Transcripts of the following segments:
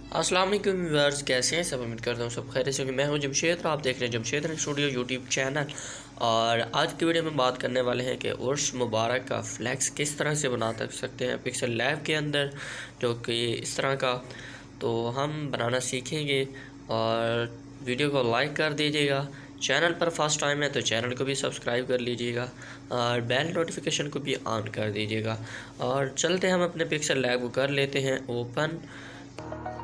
अस्सलाम वालेकुम व्यूअर्स, कैसे हैं सब। उम्मीद करता हूँ सब खैरियत से होंगे। मैं हूं जमशेद और आप देख रहे हैं जमशेद स्टूडियो यूट्यूब चैनल। और आज की वीडियो में बात करने वाले हैं कि उर्स मुबारक का फ्लैक्स किस तरह से बना सकते हैं पिक्सल लैब के अंदर, जो कि इस तरह का तो हम बनाना सीखेंगे। और वीडियो को लाइक कर दीजिएगा। चैनल पर फर्स्ट टाइम है तो चैनल को भी सब्सक्राइब कर लीजिएगा और बेल नोटिफिकेशन को भी ऑन कर दीजिएगा। और चलते हम अपने पिक्सल लैब को कर लेते हैं ओपन।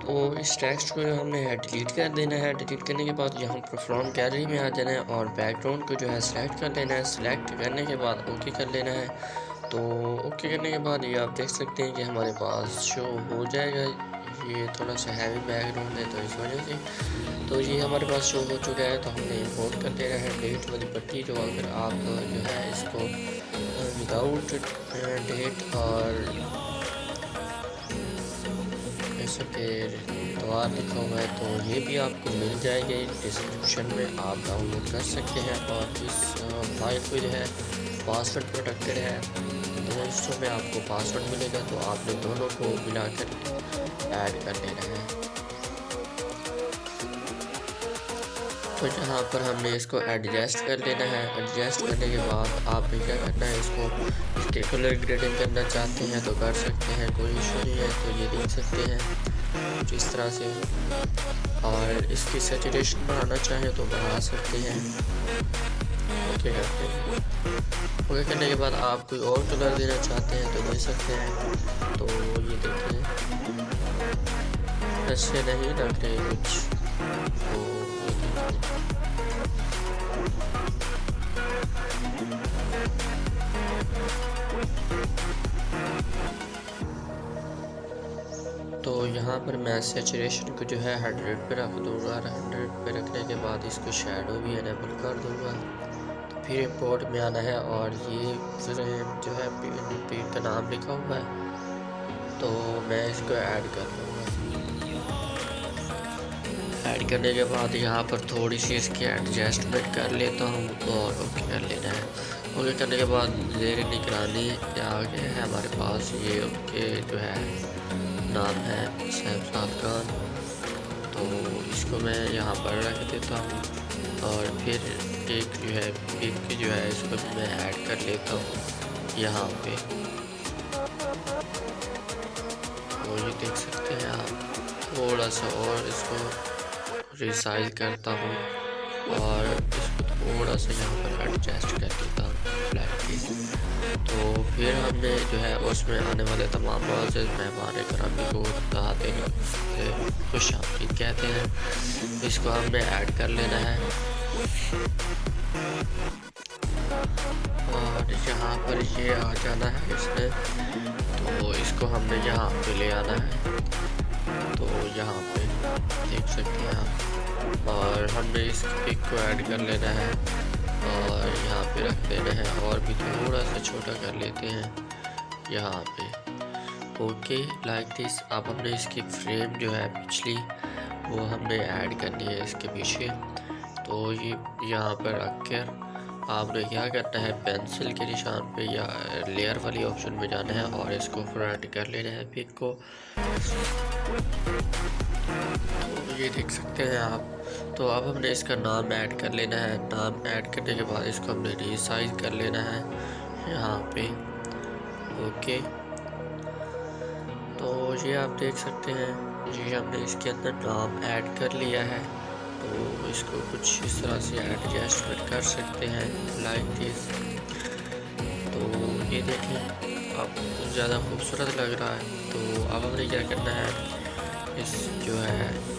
तो इस टेक्स्ट को हमने डिलीट कर देना है। डिलीट करने के बाद यहाँ पर फ्रॉम गैलरी में आ जाना है और बैकग्राउंड को जो है सेलेक्ट कर लेना है। सेलेक्ट करने के बाद ओके कर लेना है। तो ओके करने के बाद ये आप देख सकते हैं कि हमारे पास शो हो जाएगा। ये थोड़ा सा हैवी बैकग्राउंड है तो इस वजह से तो ये हमारे पास शो हो चुका है। तो हमने इम्पोर्ट कर लेना है डेट वाली पट्टी। जो अगर आप जो है इसको विदाउट डेट और के द्वार लिखा हुआ है तो ये भी आपको मिल जाएगी डिस्क्रिप्शन में, आप डाउनलोड कर सकते हैं। और इस फाइल को जो है पासवर्ड प्रोटेक्टेड है तो इसमें आपको पासवर्ड मिलेगा। तो आपने दोनों को मिलाकर ऐड कर लेना है। तो यहाँ पर हमने इसको एडजस्ट कर लेना है। एडजस्ट करने के बाद आपने क्या करना है, इसके कलर ग्रेडिंग करना चाहते हैं तो कर सकते हैं, कोई इशू नहीं है। तो ये देख सकते हैं कुछ इस तरह से। और इसकी सैचुरेशन बढ़ाना चाहें तो बढ़ा सकते हैं। ओके करते हैं। ओके करने के बाद आप कोई और कलर देना चाहते हैं तो दे सकते हैं। तो ये देखें ऐसे नहीं लग रहे कुछ। तो यहाँ पर मैं सैचुरेशन को जो है 100 पे रख दूँगा। 100 पे रखने के बाद इसको शैडो भी इनेबल कर दूँगा। तो फिर इंपोर्ट में आना है और ये फ्रेम जो है पेन का नाम लिखा हुआ है तो मैं इसको ऐड कर लूँगा। ऐड करने के बाद यहाँ पर थोड़ी सी इसकी एडजस्टमेंट कर लेता हूँ और ओके कर लेना है। ओके करने के बाद ज़ेर निगरानी आ गया है हमारे पास। ये ओके जो है नाम है शहजाद खान। तो इसको मैं यहाँ पर रख देता हूँ और फिर एक जो है पिक जो है इसको भी मैं ऐड कर लेता हूँ यहाँ पे। तो ये देख सकते हैं आप। थोड़ा सा और इसको रिसाइज करता हूँ और इसको थोड़ा सा यहाँ पर एडजस्ट कर देता हूँ फ्लैट। तो फिर हमने जो है उसमें आने वाले तमाम मुअज़्ज़िज़ मेहमान करामी को दाते खुश आमदीद कहते हैं। इसको हमने ऐड कर लेना है और यहाँ पर ये आ जाना है इसमें। तो इसको हमने यहाँ पे ले आना है। तो यहाँ पे देख सकते हैं आप। और हमने इस पिक को ऐड कर लेना है और यहाँ पे रख देना है और भी थोड़ा सा छोटा कर लेते हैं यहाँ पे। Okay like this. अब हमने इसकी फ्रेम जो है पिछली वो हमने ऐड करनी है इसके पीछे। तो ये यहाँ पर रख कर आपने क्या करना है, पेंसिल के निशान पे या लेयर वाली ऑप्शन में जाना है और इसको फ्रंट कर लेना है पिक को। तो ये देख सकते हैं आप। तो अब हमने इसका नाम ऐड कर लेना है। नाम ऐड करने के बाद इसको हमने रीसाइज कर लेना है यहाँ पे। ओके तो ये आप देख सकते हैं ये हमने इसके अंदर नाम ऐड कर लिया है। तो इसको कुछ इस तरह से एडजस्टमेंट कर सकते हैं लाइक दिस। तो ये देखें अब ज़्यादा खूबसूरत लग रहा है। तो अब हमने क्या करना है, इस जो है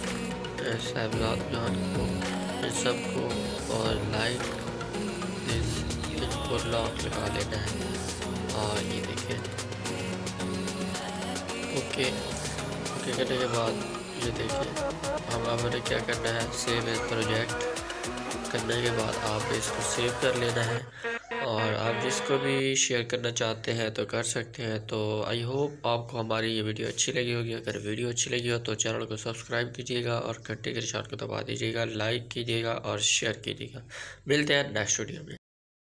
शहजाद खान को इन सबको और लाइक दिस इनको लॉक लगा लेना है। और ये देखें ओके करने के बाद ये देखें हम हमें क्या करना है, सेव एज प्रोजेक्ट करने के बाद आप इसको सेव कर लेना है। और आप जिसको भी शेयर करना चाहते हैं तो कर सकते हैं। तो आई होप आपको हमारी ये वीडियो अच्छी लगी होगी। अगर वीडियो अच्छी लगी हो तो चैनल को सब्सक्राइब कीजिएगा और घंटे के निशान को दबा दीजिएगा, लाइक कीजिएगा और शेयर कीजिएगा। मिलते हैं नेक्स्ट वीडियो में।